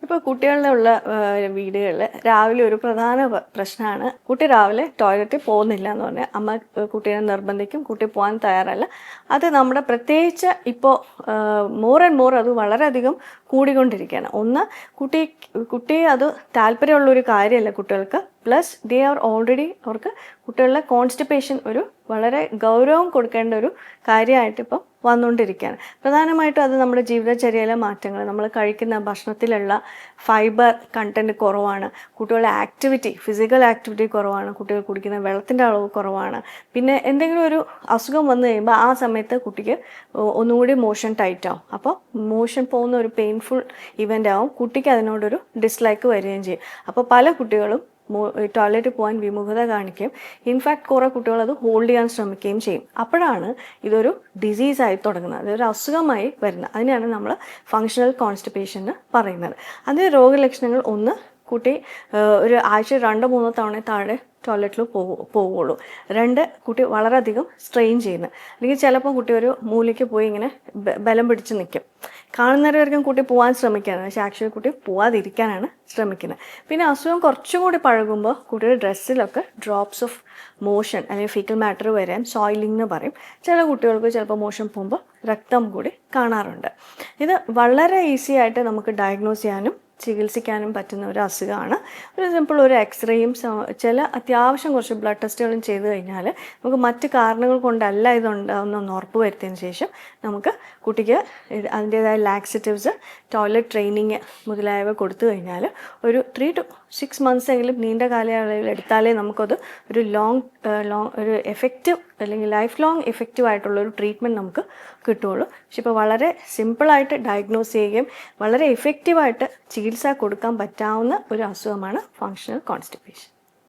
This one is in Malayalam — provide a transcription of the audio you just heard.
ഇപ്പോൾ കുട്ടികളുള്ള വീടുകളിൽ രാവിലെ ഒരു പ്രധാന പ്രശ്നമാണ് കുട്ടി രാവിലെ ടോയ്ലറ്റിൽ പോകുന്നില്ല എന്ന് പറഞ്ഞാൽ അമ്മ കുട്ടീനെ നിർബന്ധിക്കും, കുട്ടി പോകാൻ തയ്യാറല്ല. അത് നമ്മുടെ പ്രത്യേകിച്ച് ഇപ്പോൾ മോർ ആൻഡ് മോർ അത് വളരെയധികം കൂടിക്കൊണ്ടിരിക്കുകയാണ്. ഒന്ന്, കുട്ടി അത് താല്പര്യമുള്ളൊരു കാര്യമല്ല കുട്ടികൾക്ക്. പ്ലസ് ദേ ആർ ഓൾറെഡി അവർക്ക് കുട്ടികളുടെ കോൺസ്റ്റിപ്പേഷൻ ഒരു വളരെ ഗൗരവം കൊടുക്കേണ്ട ഒരു കാര്യമായിട്ട് ഇപ്പം വന്നുകൊണ്ടിരിക്കുകയാണ്. പ്രധാനമായിട്ടും അത് നമ്മുടെ ജീവിതചര്യയിലെ മാറ്റങ്ങൾ, നമ്മൾ കഴിക്കുന്ന ഭക്ഷണത്തിലുള്ള ഫൈബർ കണ്ടൻറ്റ് കുറവാണ്, കുട്ടികളുടെ ആക്ടിവിറ്റി, ഫിസിക്കൽ ആക്ടിവിറ്റി കുറവാണ്, കുട്ടികൾ കുടിക്കുന്ന വെള്ളത്തിൻ്റെ അളവ് കുറവാണ്. പിന്നെ എന്തെങ്കിലും ഒരു അസുഖം വന്നു കഴിയുമ്പോൾ ആ സമയത്ത് കുട്ടിക്ക് ഒന്നുകൂടി മോഷൻ ടൈറ്റ് ആവും. അപ്പോൾ മോഷൻ പോകുന്ന ഒരു പെയിൻഫുൾ ഇവൻ്റ് ആവും, കുട്ടിക്ക് അതിനോടൊരു ഡിസ്ലൈക്ക് വരികയും ചെയ്യും. അപ്പോൾ പല കുട്ടികളും ടോയ്ലറ്റിൽ പോകാൻ വിമുഖത കാണിക്കുകയും ഇൻഫാക്ട് കുറേ കുട്ടികൾ അത് ഹോൾഡ് ചെയ്യാൻ ശ്രമിക്കുകയും ചെയ്യും. അപ്പോഴാണ് ഇതൊരു ഡിസീസായി തുടങ്ങുന്നത്, അതൊരു അസുഖമായി വരുന്നത്. അതിനെയാണ് നമ്മൾ ഫങ്ഷണൽ കോൺസ്റ്റിപ്പേഷൻ എന്ന് പറയുന്നത്. അതിൻ്റെ രോഗലക്ഷണങ്ങൾ: ഒന്ന്, കുട്ടി ഒരു ആഴ്ച 2-3 തവണ താഴെ ടോയ്ലറ്റിൽ പോവുള്ളൂ. 2, കുട്ടി വളരെയധികം സ്ട്രെയിൻ ചെയ്യുന്നു. അല്ലെങ്കിൽ ചിലപ്പോൾ കുട്ടി ഒരു മൂലയ്ക്ക് പോയി ഇങ്ങനെ ബലം പിടിച്ച് നിൽക്കും. കാണുന്നവരവർക്കും കുട്ടി പോകാൻ ശ്രമിക്കുകയാണ്, പക്ഷേ ആക്ച്വലി കുട്ടി പോവാതിരിക്കാനാണ് ശ്രമിക്കുന്നത്. പിന്നെ അസുഖം കുറച്ചും കൂടി പഴകുമ്പോൾ കുട്ടിയുടെ ഡ്രസ്സിലൊക്കെ ഡ്രോപ്സ് ഓഫ് മോഷൻ അല്ലെങ്കിൽ ഫീക്കൽ മാറ്റർ വരാൻ സോയിലിംഗ് എന്ന് പറയും. ചില കുട്ടികൾക്ക് ചിലപ്പോൾ മോഷൻ പോകുമ്പോൾ രക്തം കൂടി കാണാറുണ്ട്. ഇത് വളരെ ഈസി ആയിട്ട് നമുക്ക് ഡയഗ്നോസ് ചെയ്യാനും ചികിത്സിക്കാനും പറ്റുന്ന ഒരു അസുഖമാണ്. ഒരു സിമ്പിൾ ഒരു എക്സ്റേയും ചില അത്യാവശ്യം കുറച്ച് ബ്ലഡ് ടെസ്റ്റുകളും ചെയ്ത് കഴിഞ്ഞാൽ നമുക്ക് മറ്റ് കാരണങ്ങൾ കൊണ്ടല്ല ഇതുണ്ടാവുന്നതെന്ന് ഉറപ്പ് വരുത്തിയതിന് ശേഷം നമുക്ക് കുട്ടിക്ക് അതിൻ്റേതായ ലാക്സേറ്റീവ്സ്, ടോയ്ലറ്റ് ട്രെയിനിങ് മുതലായവ കൊടുത്തു കഴിഞ്ഞാൽ ഒരു 3 to 6 months എങ്കിലും നീണ്ട കാലയളവിൽ എടുത്താലേ നമുക്കത് ഒരു ഒരു എഫക്റ്റീവ് അല്ലെങ്കിൽ ലൈഫ് ലോങ് എഫക്റ്റീവ് ആയിട്ടുള്ളൊരു ട്രീറ്റ്മെൻറ്റ് നമുക്ക് കിട്ടുകയുള്ളൂ. പക്ഷെ ഇപ്പോൾ വളരെ സിമ്പിളായിട്ട് ഡയഗ്നോസ് ചെയ്യുകയും വളരെ എഫക്റ്റീവായിട്ട് ചികിത്സ കൊടുക്കാൻ പറ്റാവുന്ന ഒരു അസുഖമാണ് ഫങ്ഷണൽ കോൺസ്റ്റിപ്പേഷൻ.